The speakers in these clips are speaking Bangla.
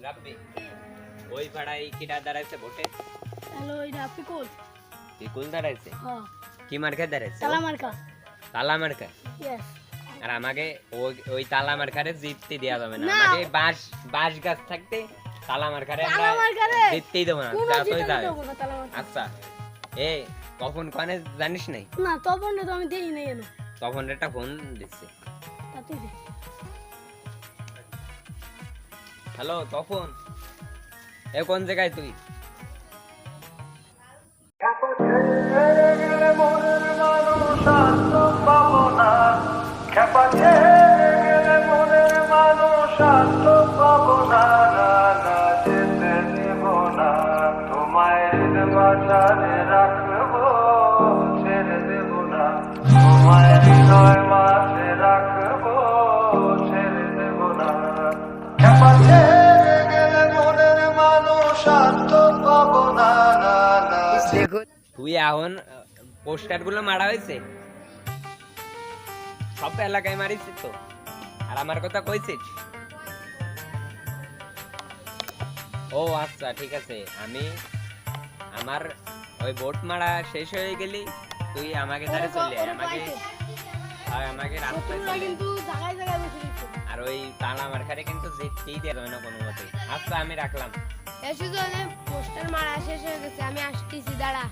রাব্বি ওই পাড়ায় কিটা দাঁড়াইছে ভোটে? হ্যালো এটা পিকুল। পিকুল দাঁড়াইছে? হ্যাঁ কি মার্কা দাঁড়াইছে? তালা মার্কা। তালা মার্কা? ইয়েস। আর আমাকে ওই তালা মার্কারে জিততে দেওয়া যাবে না। না। আমাকে বাঁশ গাছ থাকতে তালা মার্কারে আমরা জিততেই দেবো না। যা তুই যা। আচ্ছা এই তখন কনে জানিস নাই? না তখন তো আমি দেই নাই এনে। তখন একটা ফোন দিচ্ছে। তাতেই দে। হ্যালো তখন এ কোন জায়গায় তুই? তুই এখন পোস্টার গুলো মারা হয়েছে সব এলাকায় মারিস তো, আর আমার কথা কইছিস? ও আচ্ছা ঠিক আছে, আমি আমার ওই ভোট মারা শেষ হয়ে গেলি তুই আমাকে ধরে চলে আয়, আমাকে রাস্তায় চলে আয়। কিন্তু জায়গায় জায়গায় বসে দিচ্ছে। আর ওই তালা মার্কারে কিন্তু জিততেই দেবে না কোনো মতে। আচ্ছা আমি রাখলাম। এসে জন্য পোস্টার মারা শেষ হয়ে গেছে, আমি আসতেছি, দাঁড়া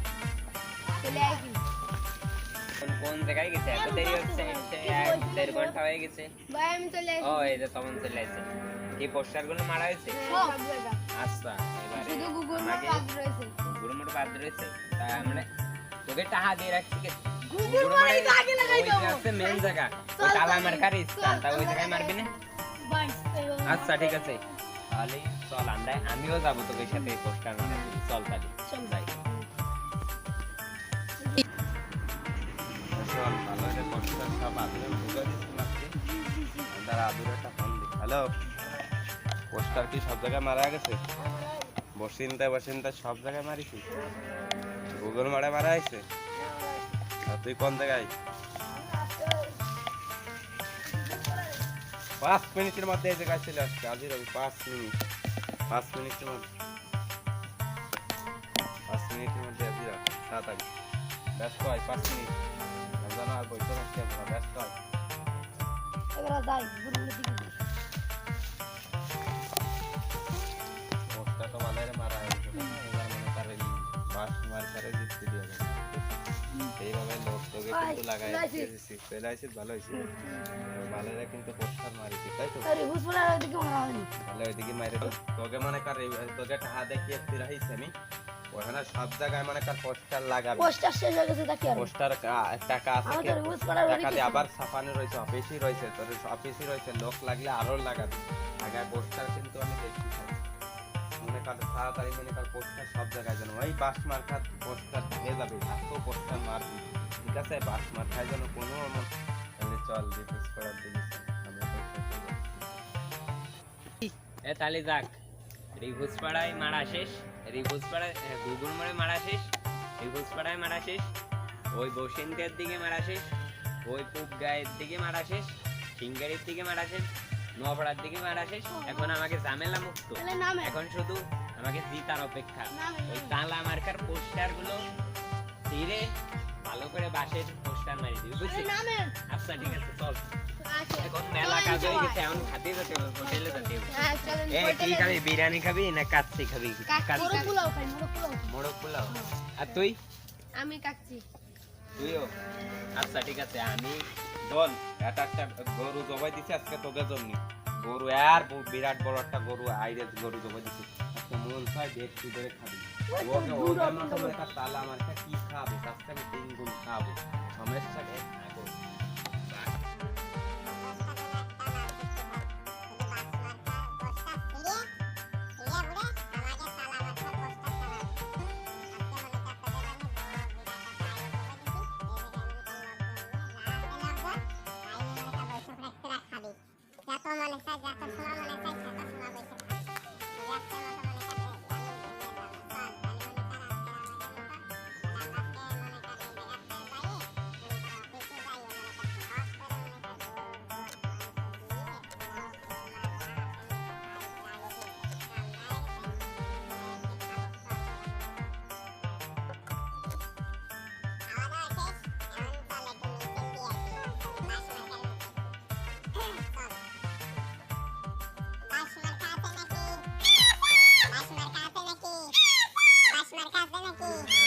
চলে আয়। কি কোন জায়গায় গেছে? এত দেরি হচ্ছে, 1.5 ঘন্টা হয়ে গেছে। ভাই আমি চলে ও আসি। এই যে তখন চলে আসছে। কি পোস্টার গুলো মারা হয়েছে? সব জায়গা আচ্ছা এবারে শুধু গুগল ম্যাপ আমাকে বাদ রয়েছে। গুগল ম্যাপ বাদ রয়েছে। তাই আমরা তোকে টাকা দিয়ে রাখছি কে? গুগল ম্যাপে তো আগে লাগাই দেবো। আছে মেন জায়গা, ওই তালা মার্কার স্থান, তা ওই জায়গায় মারবি না? ভাই আচ্ছা ঠিক আছে, তাহলে চল আমিও যাবো তোকে সাথে পোস্টার মারাতে। চল তাহলে চল। যাই। চল তাহলে পোস্টার সব আদরে ঢুকে দিচ্ছি মারতে। আমরা আদরে একটা ফোন দিই। হ্যালো, পোস্টার কি সব জায়গায় মারা গেছে? বসিনতা সব জায়গায় মারিছি? গুগল মারে মারা হয়েছে? আর তুই কোন জায়গায়? 5 মিনিটের মধ্যে এই জায়গায় চলে আসছে। হাজির হবি 5 মিনিটের মধ্যে। 5 মিনিটের মধ্যে হাজির হ, তাড়াতাড়ি। ব্যস্ত হয় 5 মিনিট। জানো আর বইতে রাখতে হবে না, ব্যস্ত হয়। এবার যাই গুগল দিকে। পোস্টটা তো ভালোই মারা হয়েছে। এবার মনে করে বাস মার্কারে জিততে দিয়ে যাবে। এইভাবে লোক তোকে কিন্তু লাগাই দিচ্ছি। চলে আসিস ভালো হয়েছে। ভালোরা কিন্তু পোস্টার মারিছি, তাই তো? আরে হুসুলার ওইদিকে মারা হয়নি। তাহলে ওইদিকে মাইরে তোকে মনে কর তোকে টাকা দেখিয়ে ফিরাইছি আমি। ওখানে সব জায়গায় মনে কর পোস্টার লাগাবি। পোস্টার শেষ হয়ে গেছে দেখি আর। পোস্টার টাকা আছে কি? আমাদের হুসুলার টাকা ওইদিকে দিয়ে আবার ছাপানো রয়েছে, অফিসই রয়েছে, তোর অফিসই রয়েছে, লোক লাগলে আরো লাগাবি। আগে পোস্টার কিন্তু আমি দেখি মনে কর তাড়াতাড়ি মনে কর পোস্টার সব জায়গায় যেন ওই বাস মার্কার পোস্টার হয়ে যাবে। এত পোস্টার মারবি, ঠিক আছে? বাস মার্কায় যেন কোনো তাহলে চল রিফ্রেশ করার দিকে আমরা এ তাহলে যাক। রিভুজ পাড়ায় মারা শেষ, রিভুজ পাড়ায় গুগল মোড়ে মারা শেষ, রিভুজ পাড়ায় মারা শেষ, ওই বসিন্তের দিকে মারা শেষ, ওই পুব গায়ের দিকে মারা শেষ, সিঙ্গারির দিকে মারা শেষ, নোয়াপাড়ার দিকে মারা শেষ। এখন আমাকে ঝামেলা মুক্ত, তাহলে নামে। এখন শুধু আমাকে জিতার অপেক্ষা। নামে। ওই তালা মার্কার পোস্টার গুলো ছিঁড়ে ভালো করে বাঁশের পোস্টার মারি দিবি, বুঝছিস? নামে। আচ্ছা ঠিক আছে চল। আচ্ছা এখন মেলা কাজ হয়ে গেছে, এখন খাতে যেতে হবে, হোটেলে যেতে হবে। হ্যাঁ চলেন এ কি হোটেলে খাবি? বিরিয়ানি খাবি না কাচ্চি খাবি? কাচ্চি। মোরগ পোলাও খাই, মোরগ পোলাও। মোরগ পোলাও। আর তুই? আমি কাচ্ছি। তুইও? আচ্ছা ঠিক আছে, আমি বল একটা গরু জবাই দিছি আজকে তোকে জন্য। গরু আর বিরাট বড় একটা গরু, আইরেজ গরু জবাই দিছি আজকে। মন চাই দেখ তুই ধরে খাবি। ওকে ওদের মতো করে তালা আমার কি খাবে, আজকে আমি 3 গুণ খাবো। সমস্যা নেই। কি